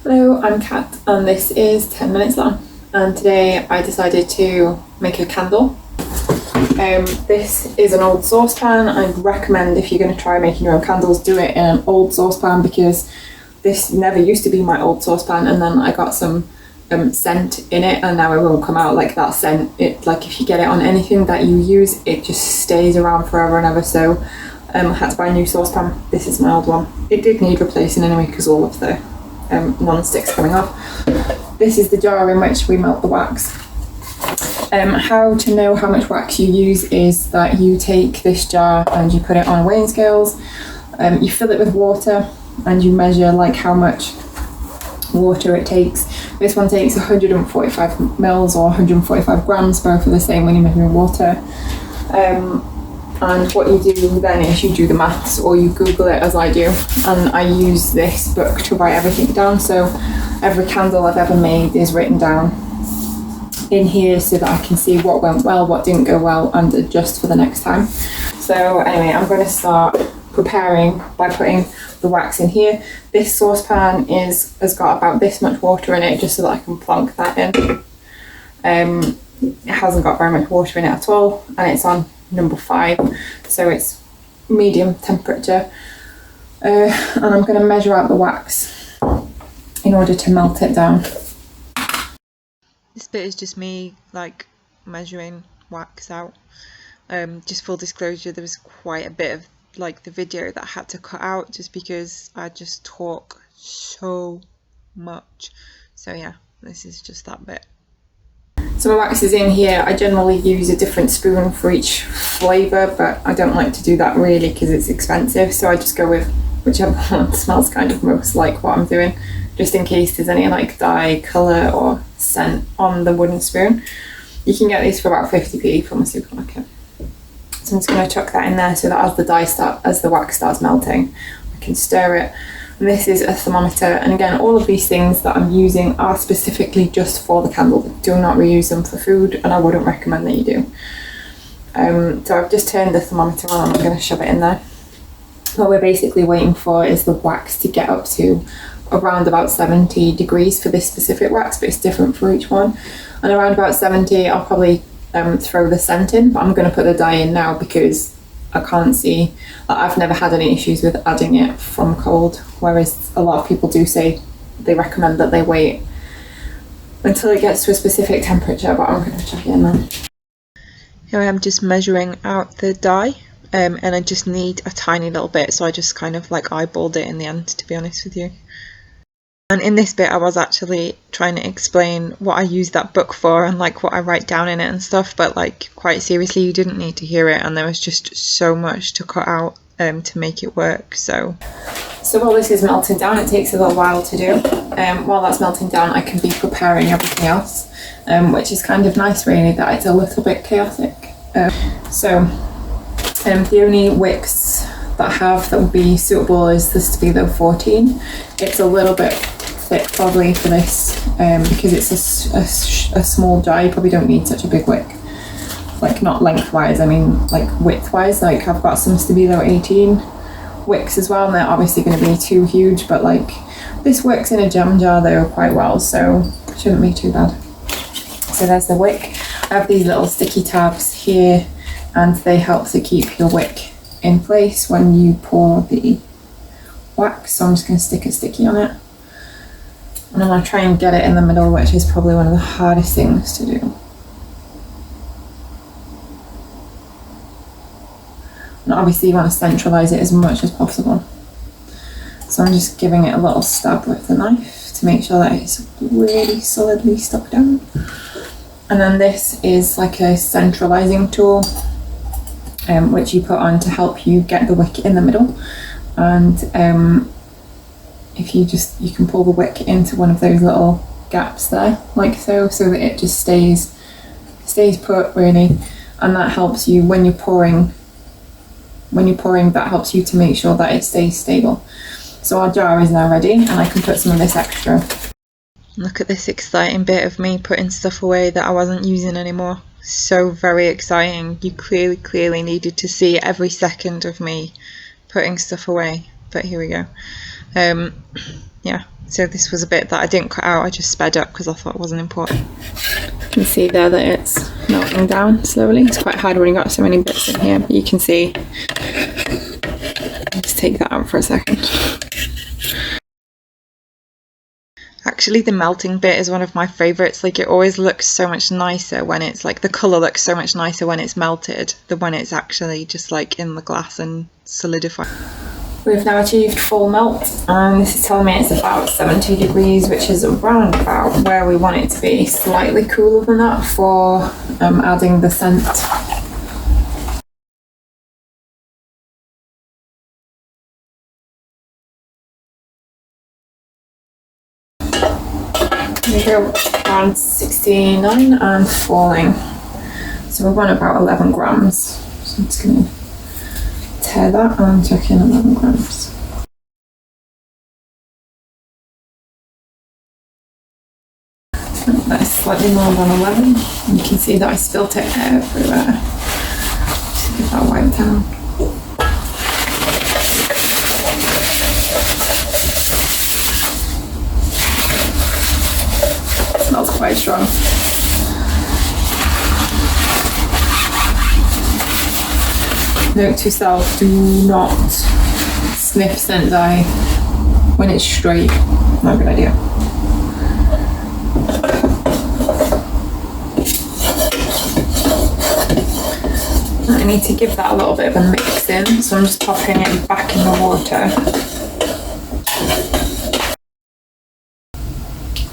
Hello, I'm Kat and this is 10 minutes long, and today I decided to make a candle. This is an old saucepan. I'd recommend, if you're going to try making your own candles, do it in an old saucepan, because this never used to be my old saucepan, and then I got some scent in it and now it won't come out. Like that scent, it, like if you get it on anything that you use, it just stays around forever and ever. So I had to buy a new saucepan. This is my old one. It did need replacing anyway because all of the non-sticks coming off. This is the jar in which we melt the wax. How to know how much wax you use is that you take this jar and you put it on weighing scales. You fill it with water and you measure like how much water it takes. This one takes 145 mils or 145 grams, both are the same when you're measuring water. And what you do then is you do the maths, or you Google it as I do, and I use this book to write everything down. So every candle I've ever made is written down in here so that I can see what went well, what didn't go well, and adjust for the next time. So anyway, I'm going to start preparing by putting the wax in here. This saucepan has got about this much water in it, just so that I can plonk that in. It hasn't got very much water in it at all, and it's on number 5, so it's medium temperature. And I'm going to measure out the wax in order to melt it down. This bit is just me like measuring wax out. Just full disclosure, there was quite a bit of like the video that I had to cut out just because I just talk so much. So yeah, this is just that bit. So my wax is in here. I generally use a different spoon for each flavour, but I don't like to do that really because it's expensive, so I just go with whichever one smells kind of most like what I'm doing, just in case there's any like dye, colour or scent on the wooden spoon. You can get these for about 50p from a supermarket. So I'm just going to chuck that in there so that as the wax starts melting, I can stir it. And this is a thermometer, and again, all of these things that I'm using are specifically just for the candle. Do not reuse them for food, and I wouldn't recommend that you do. So I've just turned the thermometer on and I'm going to shove it in there. What we're basically waiting for is the wax to get up to around about 70 degrees for this specific wax, but it's different for each one. And around about 70, I'll probably throw the scent in, but I'm going to put the dye in now because I can't see, I've never had any issues with adding it from cold, whereas a lot of people do say they recommend that they wait until it gets to a specific temperature, but I'm going to chuck it in then. Here I am just measuring out the dye, and I just need a tiny little bit, so I just kind of like eyeballed it in the end, to be honest with you. And in this bit I was actually trying to explain what I use that book for and like what I write down in it and stuff, but like quite seriously you didn't need to hear it, and there was just so much to cut out to make it work. So while this is melting down, it takes a little while to do. While that's melting down, I can be preparing everything else, which is kind of nice really, that it's a little bit chaotic. The only wicks that I have that would be suitable is the Stabilo 14. It's a little bit thick probably for this, because it's a small jar. You probably don't need such a big wick, like not lengthwise, I mean like widthwise. Like I've got some Stabilo 18 wicks as well, and they're obviously going to be too huge, but like this works in a jam jar though quite well, so it shouldn't be too bad. So there's the wick. I have these little sticky tabs here, and they help to keep your wick in place when you pour the wax. So I'm just going to stick a sticky on it, and I'm going to try and get it in the middle, which is probably one of the hardest things to do. And obviously you want to centralise it as much as possible. So I'm just giving it a little stab with the knife to make sure that it's really solidly stuck down. And then this is like a centralising tool, which you put on to help you get the wick in the middle. And if you can pull the wick into one of those little gaps there, like so that it just stays put really, and that helps you when you're pouring. That helps you to make sure that it stays stable. So our jar is now ready, and I can put some of this extra. Look at this exciting bit of me putting stuff away that I wasn't using anymore. So very exciting. You clearly needed to see every second of me putting stuff away, but here we go. yeah, so this was a bit that I didn't cut out, I just sped up because I thought it wasn't important. You can see there that it's melting down slowly. It's quite hard when you've got so many bits in here, but you can see. Let's take that out for a second. Actually, the melting bit is one of my favourites. Like, it always looks so much nicer when it's like, the colour looks so much nicer when it's melted than when it's actually just like in the glass and solidified. We've now achieved full melt, and this is telling me it's about 70 degrees, which is around about where we want it to be. Slightly cooler than that for adding the scent. We go around 69 and falling. So we're on about 11 grams. So I'm just going to tear that and check in 11 grams. That's slightly more than 11. You can see that I spilt it everywhere. Just get that wiped down. Smells quite strong. Note to self, do not sniff scent dye when it's straight. Not a good idea. I need to give that a little bit of a mix in, so I'm just popping it back in the water.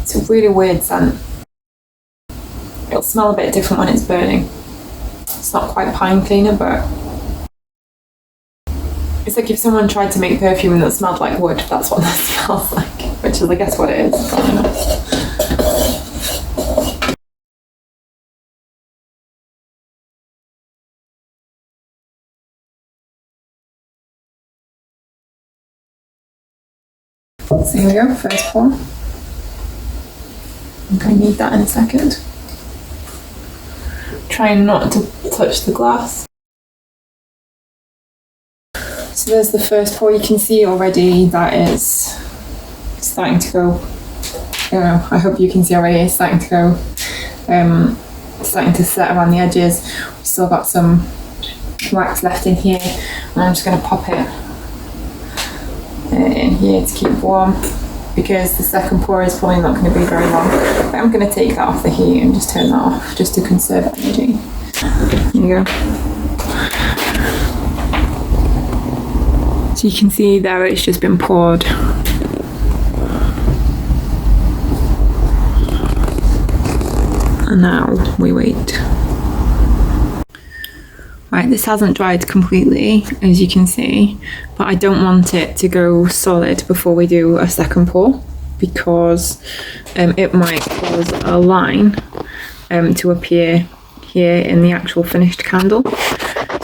It's a really weird scent. It'll smell a bit different when it's burning. It's not quite pine cleaner, but it's like if someone tried to make perfume that smelled like wood, that's what that smells like, which is I guess what it is. Probably not. So here we go, first pour. I'm going to need that in a second. Trying not to touch the glass. So there's the first pour. You can see already that is starting to go. I hope you can see already it's starting to go. Starting to set around the edges. We've still got some wax left in here, and I'm just going to pop it in here to keep warm, because the second pour is probably not going to be very long. But I'm going to take that off the heat and just turn that off, just to conserve energy. There you go. So you can see there it's just been poured. And now we wait. Right, this hasn't dried completely, as you can see, but I don't want it to go solid before we do a second pour, because it might cause a line to appear here in the actual finished candle.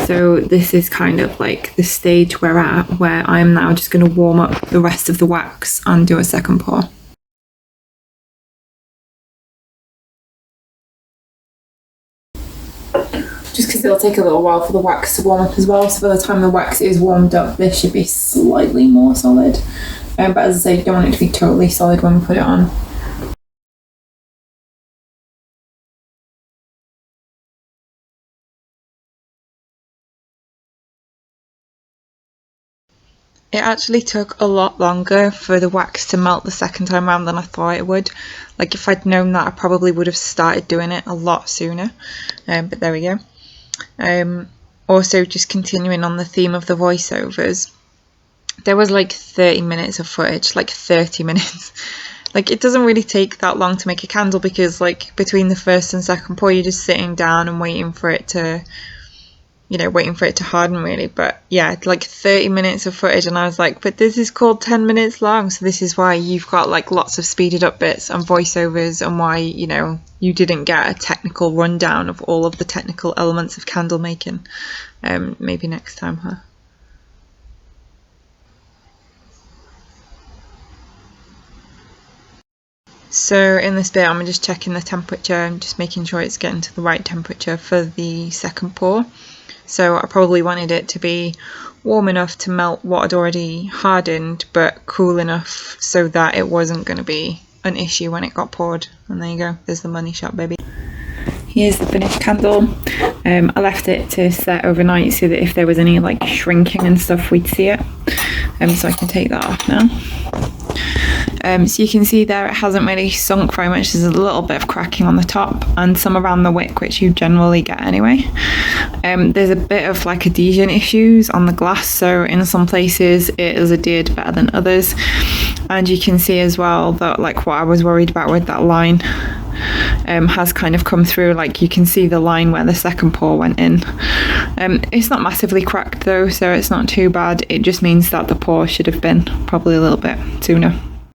So this is kind of like the stage we're at, where I'm now just going to warm up the rest of the wax and do a second pour. Just because it'll take a little while for the wax to warm up as well, so by the time the wax is warmed up, this should be slightly more solid. But as I say, you don't want it to be totally solid when we put it on. It actually took a lot longer for the wax to melt the second time around than I thought it would. Like, if I'd known that, I probably would have started doing it a lot sooner. But there we go. Also, just continuing on the theme of the voiceovers, there was like 30 minutes of footage, like 30 minutes. Like, it doesn't really take that long to make a candle, because like between the first and second pour, you're just sitting down and waiting for it to, waiting for it to harden really. But yeah, like 30 minutes of footage, and I was like, but this is called 10 minutes long, so this is why you've got like lots of speeded up bits and voiceovers, and why you didn't get a technical rundown of all of the technical elements of candle making. Maybe next time, huh? So in this bit, I'm just checking the temperature and just making sure it's getting to the right temperature for the second pour. So I probably wanted it to be warm enough to melt what had already hardened, but cool enough so that it wasn't going to be an issue when it got poured. And there you go, there's the money shot, baby. Here's the finished candle. I left it to set overnight so that if there was any like shrinking and stuff, we'd see it. So I can take that off now. So you can see there it hasn't really sunk very much. There's a little bit of cracking on the top and some around the wick, which you generally get anyway. There's a bit of like adhesion issues on the glass, so in some places it is adhered better than others. And you can see as well that like what I was worried about with that line has kind of come through. Like you can see the line where the second pour went in. It's not massively cracked though, so it's not too bad. It just means that the pour should have been probably a little bit sooner.